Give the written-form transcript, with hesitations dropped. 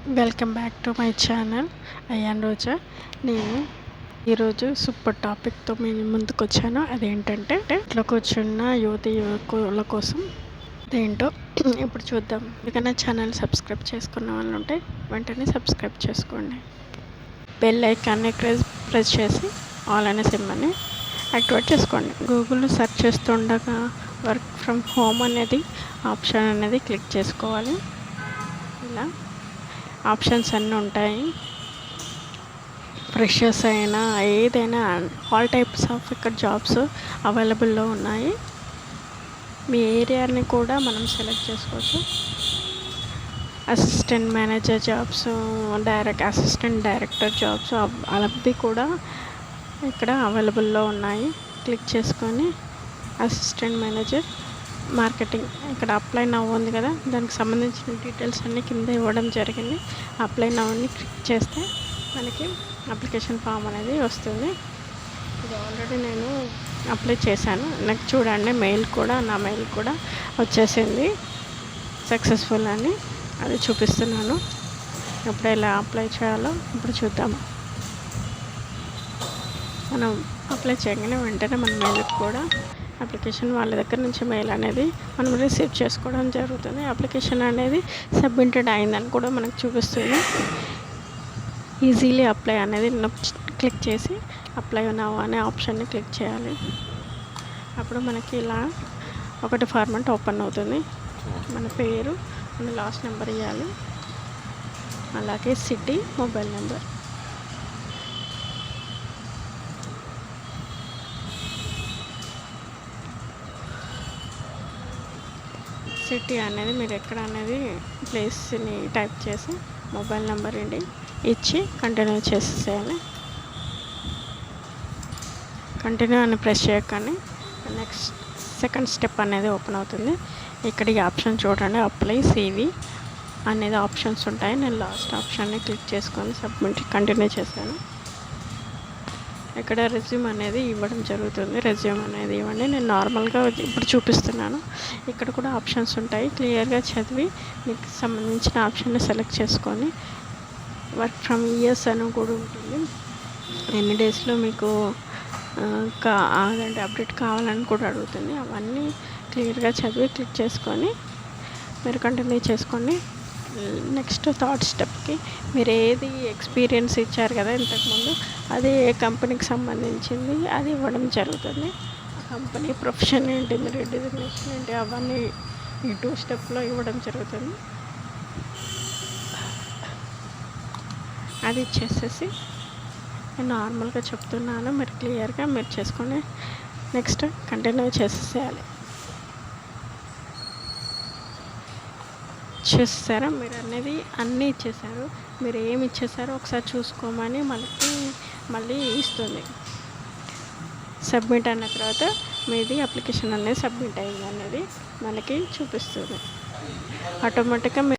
Welcome back to my channel Ayan Roja. నేను ఈరోజు super టాపిక్తో మీ ముందుకు వచ్చాను. అదేంటంటే ఇంట్లో కూర్చున్న యువతి యువకుల కోసం అదేంటో ఇప్పుడు చూద్దాం. ఎందుకన్నా ఛానల్ సబ్స్క్రైబ్ చేసుకున్న వాళ్ళు ఉంటే వెంటనే సబ్స్క్రైబ్ చేసుకోండి. బెల్ ఐకాన్ని ప్రెస్ చేసి ఆల్ అనే సిమ్మని యాక్టివేట్ చేసుకోండి. గూగుల్లో సెర్చ్ చేస్తుండగా వర్క్ ఫ్రమ్ హోమ్ అనేది ఆప్షన్ అనేది క్లిక్ చేసుకోవాలి. ఇలా ఆప్షన్స్ అన్నీ ఉంటాయి. ఫ్రెషర్స్ అయినా ఏదైనా ఆల్ టైప్స్ ఆఫ్ ఇక్కడ జాబ్స్ అవైలబుల్లో ఉన్నాయి. మీ ఏరియాని కూడా మనం సెలెక్ట్ చేసుకోవచ్చు. Assistant manager jobs, assistant director jobs అవి కూడా ఇక్కడ అవైలబుల్లో ఉన్నాయి. క్లిక్ చేసుకొని అసిస్టెంట్ మేనేజర్ మార్కెటింగ్ ఇక్కడ అప్లై నవ్ ఉంది కదా, దానికి సంబంధించిన డీటెయిల్స్ అన్నీ కింద ఇవ్వడం జరిగింది. అప్లై నవ్ని క్లిక్ చేస్తే మనకి అప్లికేషన్ ఫామ్ అనేది వస్తుంది. ఇది ఆల్రెడీ నేను అప్లై చేశాను. నాకు చూడండి నా మెయిల్ కూడా వచ్చేసింది సక్సెస్ఫుల్ అని. అది చూపిస్తున్నాను. ఇప్పుడు ఎలా అప్లై చేయాలో ఇప్పుడు చూద్దాము. మనం అప్లై చేయగానే వెంటనే మన మెయిల్కి కూడా అప్లికేషన్ వాళ్ళ దగ్గర నుంచి మెయిల్ అనేది మనం రిసీవ్ చేసుకోవడం జరుగుతుంది. అప్లికేషన్ అనేది సబ్మిటెడ్ అయిందని కూడా మనకు చూపిస్తుంది. ఈజీలీ అప్లై అనేది క్లిక్ చేసి అప్లై నౌ అనే ఆప్షన్ని క్లిక్ చేయాలి. అప్పుడు మనకి ఇలా ఒకటి ఫార్మాట్ ఓపెన్ అవుతుంది. మన పేరు, మన లాస్ట్ నెంబర్ ఇవ్వాలి, అలాగే సిటీ, మొబైల్ నెంబర్. సిటీ అనేది మీరు ఎక్కడ అనేది ప్లేస్ని టైప్ చేసి మొబైల్ నెంబర్ ఇచ్చి కంటిన్యూ చేసేయాలి. కంటిన్యూ అని ప్రెస్ చేయగానే నెక్స్ట్ సెకండ్ స్టెప్ అనేది ఓపెన్ అవుతుంది. ఇక్కడ ఈ ఆప్షన్ చూడండి, అప్లై సివి అనేది ఆప్షన్స్ ఉంటాయి. నేను లాస్ట్ ఆప్షన్ని క్లిక్ చేసుకొని సబ్మిట్ కంటిన్యూ చేశాను. ఇక్కడ రెజ్యూమ్ అనేది ఇవ్వడం జరుగుతుంది. రెజ్యూమ్ అనేది ఇవ్వండి. నేను నార్మల్గా ఇప్పుడు చూపిస్తున్నాను. ఇక్కడ కూడా ఆప్షన్స్ ఉంటాయి. క్లియర్గా చదివి మీకు సంబంధించిన ఆప్షన్ని సెలెక్ట్ చేసుకొని వర్క్ ఫ్రమ్ ఇయర్స్ అని కూడా ఉంటుంది. ఎన్ని డేస్లో మీకు అదంటే అప్డేట్ కావాలని కూడా అడుగుతుంది. అవన్నీ క్లియర్గా చదివి క్లిక్ చేసుకొని మీరు కంటిన్యూ చేసుకోండి. నెక్స్ట్ థర్డ్ స్టెప్కి మీరు ఏది ఎక్స్పీరియన్స్ ఇచ్చారు కదా ఇంతకుముందు, అది ఏ కంపెనీకి సంబంధించింది అది ఇవ్వడం జరుగుతుంది. ఆ కంపెనీ ప్రొఫెషన్ ఏంటి, మీరు డిజిగ్నేషన్ ఏంటి, అవన్నీ ఈ 2 స్టెప్లో ఇవ్వడం జరుగుతుంది. అది ఇచ్చేసేసి నేను నార్మల్గా చెప్తున్నాను, మీరు క్లియర్గా మీరు చేసుకొని నెక్స్ట్ కంటిన్యూ చేసేసేయాలి. చూసారా, మీరు అనేది అన్నీ ఇచ్చేసారు. మీరు ఏమి ఇచ్చేసారో ఒకసారి చూసుకోమని మళ్ళీ ఇస్తుంది. సబ్మిట్ అన్న తర్వాత మీది అప్లికేషన్ అనేది సబ్మిట్ అయ్యింది అనేది మనకి చూపిస్తుంది. ఆటోమేటిక్గా